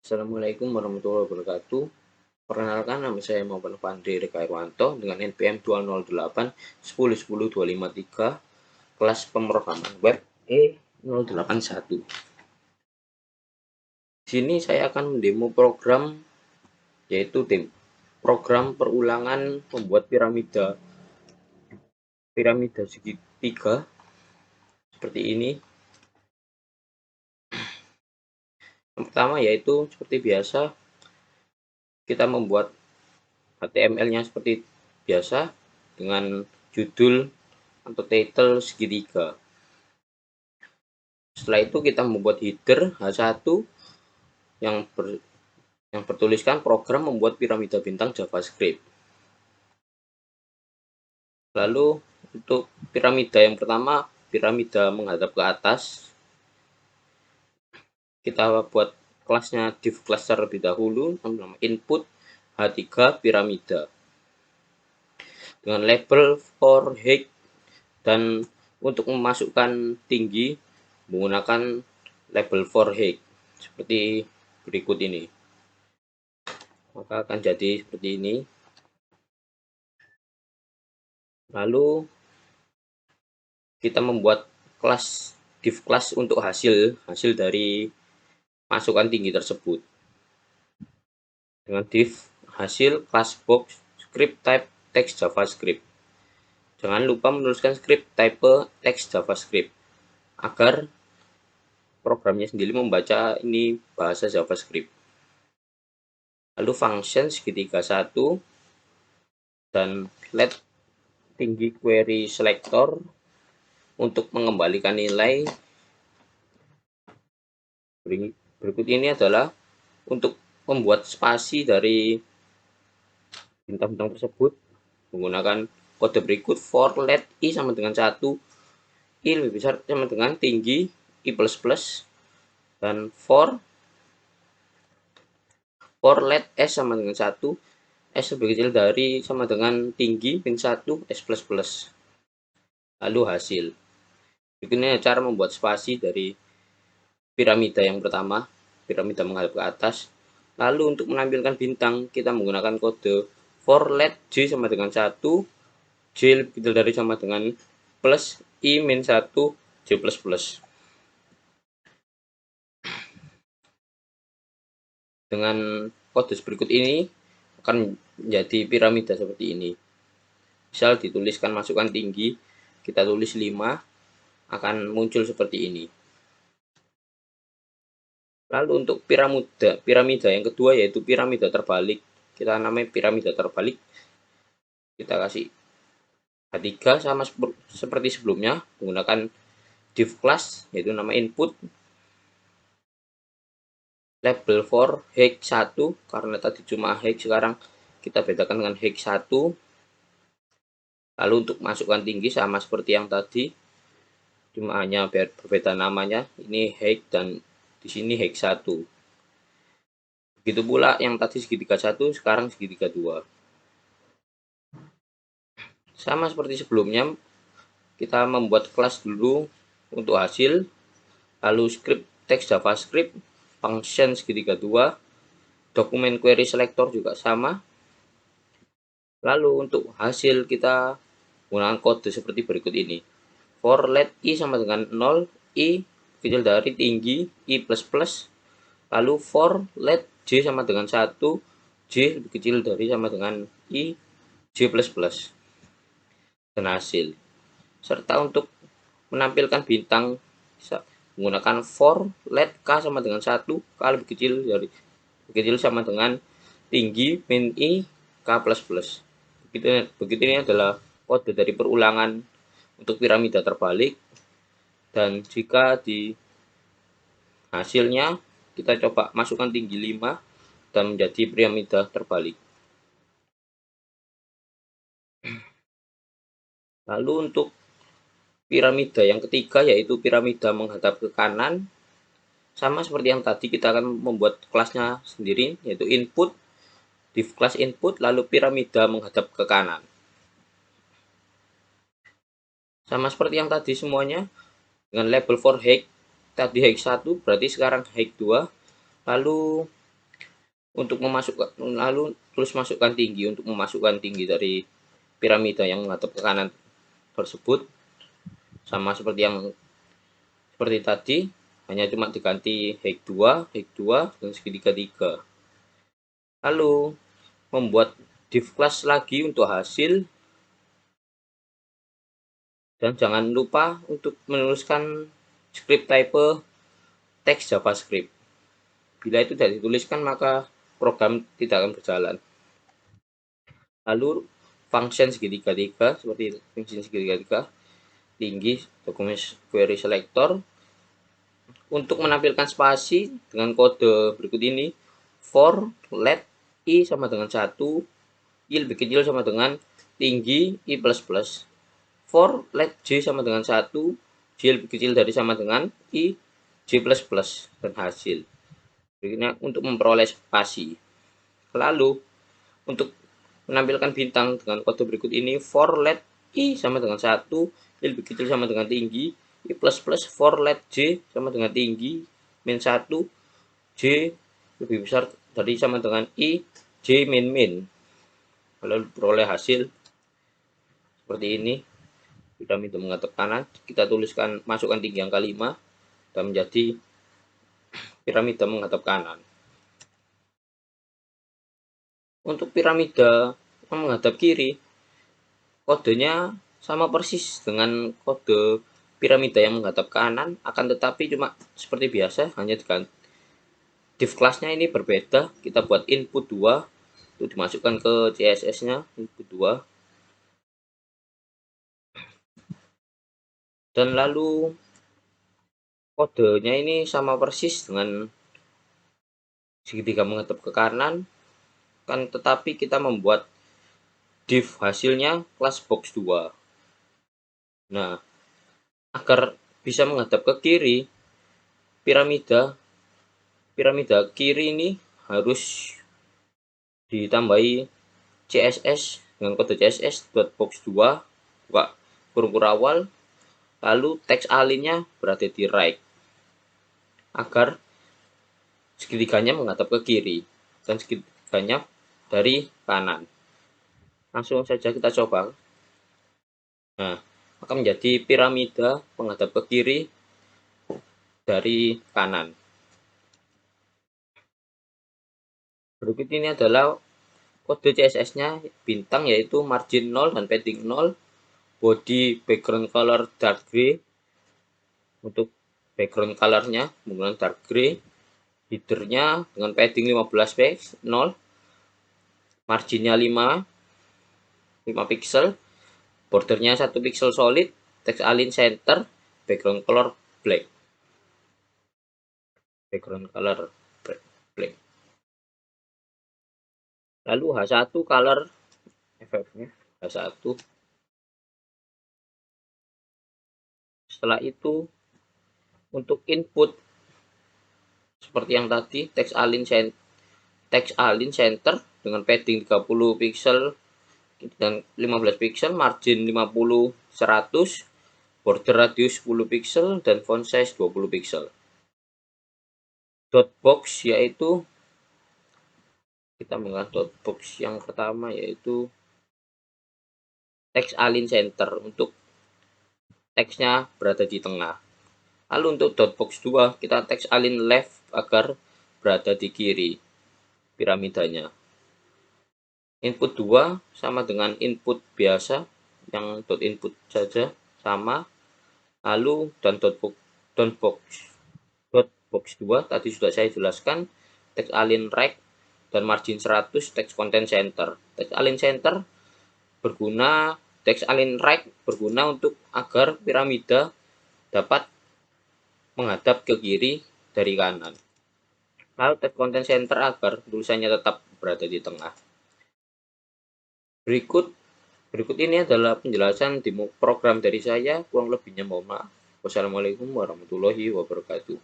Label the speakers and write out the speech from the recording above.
Speaker 1: Assalamualaikum warahmatullahi wabarakatuh. Perkenalkan, nama saya Muhammad Fandri Reka Irwanto dengan NPM 208 10 10 253, kelas pemrograman web E081. Di sini saya akan mendemo program, yaitu program perulangan membuat piramida segitiga seperti ini. Yang pertama yaitu seperti biasa, kita membuat HTML-nya seperti biasa dengan judul atau title segitiga. Setelah itu kita membuat header H1 yang bertuliskan program membuat piramida bintang JavaScript. Lalu untuk piramida yang pertama, piramida menghadap ke atas, kita buat kelasnya div class terlebih dahulu, nama input H3 piramida dengan label for height, dan untuk memasukkan tinggi menggunakan label for height seperti berikut ini. Maka akan jadi seperti ini. Lalu kita membuat div class untuk hasil dari masukan tinggi tersebut dengan div hasil class box script type text JavaScript. Jangan lupa menuliskan script type text JavaScript agar programnya sendiri membaca ini bahasa JavaScript. Lalu function segitiga 1 dan let tinggi query selector untuk mengembalikan nilai. Berikut ini adalah untuk membuat spasi dari bintang-bintang tersebut menggunakan kode berikut: for let i sama dengan 1, i lebih besar sama dengan tinggi i plus plus, dan for let s sama dengan 1, s lebih kecil dari sama dengan tinggi min 1 s plus plus. Lalu hasil. Berikutnya cara membuat spasi dari piramida yang pertama, piramida menghadap ke atas. Lalu untuk menampilkan bintang, kita menggunakan kode for let j sama dengan 1, j lebih kecil dari sama dengan plus i min 1 j plus plus. Dengan kode berikut ini akan menjadi piramida seperti ini. Misal dituliskan masukan tinggi, kita tulis 5, akan muncul seperti ini. Lalu untuk piramida yang kedua yaitu piramida terbalik, kita namanya piramida terbalik. Kita kasih H3 sama seperti sebelumnya, menggunakan div class yaitu nama input, label for height 1 karena tadi cuma height, sekarang kita bedakan dengan height 1. Lalu untuk masukkan tinggi sama seperti yang tadi, cuma hanya berbeda namanya, ini height dan di sini height 1. Begitu pula yang tadi segitiga 1, sekarang segitiga 2. Sama seperti sebelumnya, kita membuat kelas dulu untuk hasil, lalu script text JavaScript, function segitiga 2, dokumen query selector juga sama. Lalu untuk hasil kita menggunakan kode seperti berikut ini. For let i sama dengan 0, i kecil dari tinggi i plus plus. Lalu for let j sama dengan 1, j lebih kecil dari sama dengan i j plus plus. Dan hasil. Serta untuk menampilkan bintang menggunakan for let k sama dengan 1, k lebih kecil sama dengan tinggi min i k plus plus. Begitu ini adalah kode dari perulangan untuk piramida terbalik. Dan jika di hasilnya kita coba masukkan tinggi 5 dan menjadi piramida terbalik. Lalu untuk piramida yang ketiga yaitu piramida menghadap ke kanan, sama seperti yang tadi, kita akan membuat kelasnya sendiri yaitu input, div class input, lalu piramida menghadap ke kanan. Sama seperti yang tadi semuanya, dengan label for height, tadi height 1 berarti sekarang height 2. Lalu untuk memasukkan, lalu tulis masukkan tinggi untuk memasukkan tinggi dari piramida yang menghadap ke kanan tersebut, sama seperti tadi, hanya cuma diganti height 2, dan segitiga 3. Lalu membuat div class lagi untuk hasil, dan jangan lupa untuk menuliskan script type teks JavaScript. Bila itu tidak dituliskan, maka program tidak akan berjalan. Lalu function segitiga 3, seperti function segitiga 3, tinggi dokumen query selector. Untuk menampilkan spasi dengan kode berikut ini: for let i sama dengan 1, i lebih kecil sama dengan tinggi i plus plus. For let j sama dengan 1, j lebih kecil dari sama dengan i, j plus plus, dan hasil. Berikutnya untuk memperoleh spasi. Lalu untuk menampilkan bintang dengan kode berikut ini: for let i sama dengan 1, i lebih kecil sama dengan tinggi i plus plus. For let j sama dengan tinggi min 1, j lebih besar dari sama dengan i, j min min. Lalu peroleh hasil seperti ini. Piramida menghadap kanan, kita tuliskan masukkan tinggi angka 5 dan menjadi piramida menghadap kanan. Untuk piramida yang menghadap kiri, kodenya sama persis dengan kode piramida yang menghadap kanan, akan tetapi cuma seperti biasa, hanya diganti div class-nya ini berbeda. Kita buat input 2 itu dimasukkan ke CSS-nya, input 2. Dan lalu kodenya ini sama persis dengan segitiga menghadap ke kanan, kan tetapi kita membuat div hasilnya kelas box 2. Nah, agar bisa menghadap ke kiri, piramida kiri ini harus ditambahi CSS dengan kode CSS .box 2, buka kurung awal, lalu teks alinnya berada di right, agar segitiganya menghadap ke kiri dan segitiganya dari kanan. Langsung saja kita coba. Nah, akan menjadi piramida menghadap ke kiri dari kanan. Berikut ini adalah kode CSS-nya bintang, yaitu margin 0 dan padding 0, body background color dark gray, untuk background colornya menggunakan dark gray, headernya dengan padding 15 px 0, marginnya 5 pixel, bordernya 1 pixel solid, text align center, background color black. Lalu H1 color efeknya H1. Setelah itu untuk input seperti yang tadi, text align center dengan padding 30 pixel dan 15 pixel, margin 50 100, border radius 10 pixel, dan font size 20 pixel. Dot box, yaitu kita menggunakan dot box yang pertama, yaitu text align center, untuk teksnya berada di tengah. Lalu untuk dot box 2, kita text align left agar berada di kiri piramidanya. Input 2 sama dengan input biasa, yang dot input saja sama. Lalu dan dot box 2 tadi sudah saya jelaskan, text align right dan margin 100, text content center. Text align right berguna untuk agar piramida dapat menghadap ke kiri dari kanan. Lalu text content center agar tulisannya tetap berada di tengah. Berikut ini adalah penjelasan demo program dari saya, kurang lebihnya mohon maaf. Wassalamualaikum warahmatullahi wabarakatuh.